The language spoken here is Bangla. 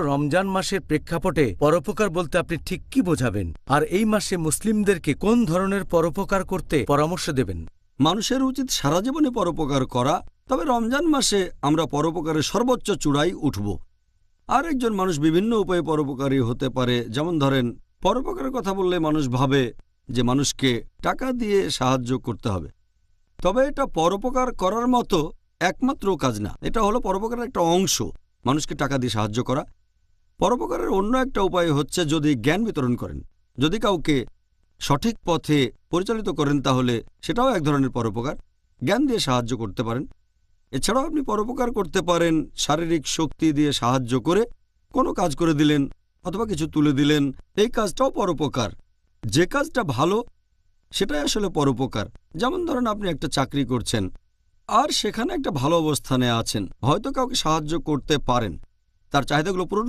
রমজান মাসের প্রেক্ষাপটে পরোপকার বলতে আপনি ঠিক কি বোঝাবেন, আর এই মাসে মুসলিমদেরকে কোন ধরনের পরোপকার করতে পরামর্শ দেবেন? মানুষের উচিত সারা জীবনে পরোপকার করা, তবে রমজান মাসে আমরা পরোপকারের সর্বোচ্চ চূড়ায় উঠব। আর একজন মানুষ বিভিন্ন উপায়ে পরোপকারী হতে পারে। যেমন ধরেন, পরোপকারের কথা বললে মানুষ ভাবে যে মানুষকে টাকা দিয়ে সাহায্য করতে হবে, তবে এটা পরোপকার করার মতো একমাত্র কাজ না। এটা হলো পরোপকারের একটা অংশ, মানুষকে টাকা দিয়ে সাহায্য করা। পরোপকারের অন্য একটা উপায় হচ্ছে যদি জ্ঞান বিতরণ করেন, যদি কাউকে সঠিক পথে পরিচালিত করেন, তাহলে সেটাও এক ধরনের পরোপকার। জ্ঞান দিয়ে সাহায্য করতে পারেন। এছাড়াও আপনি পরোপকার করতে পারেন শারীরিক শক্তি দিয়ে সাহায্য করে, কোনো কাজ করে দিলেন অথবা কিছু তুলে দিলেন, এই কাজটাও পরোপকার। যে কাজটা ভালো সেটাই আসলে পরোপকার। যেমন ধরেন, আপনি একটা চাকরি করছেন আর সেখানে একটা ভালো অবস্থানে আছেন, হয়তো কাউকে সাহায্য করতে পারেন, তার চাহিদাগুলো পূরণ